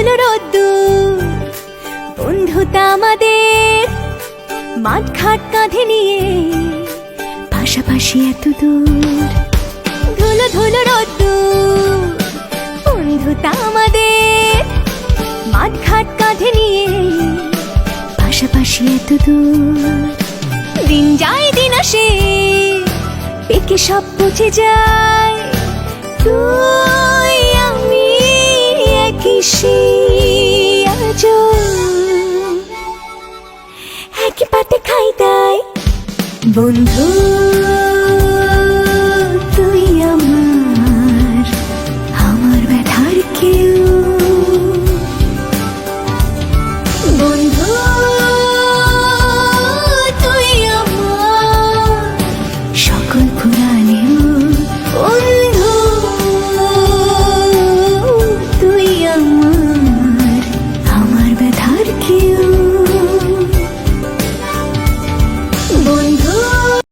ধুলো রোদ্দুর, বন্ধুতা আমাদের মাঠ ঘাট কাঁধে নিয়ে, পাশাপাশি এত দূর। ধুলো ধুলো রোদ্দুর, বন্ধুতা আমাদের মাঠ ঘাট কাঁধে নিয়ে, পাশাপাশি এত দূর। দিন যায় দিন আসে, পেকে সব বুঝে যায়, তুই আমি একই সেই আজও, একই পাতে খাই তাই বন্ধু।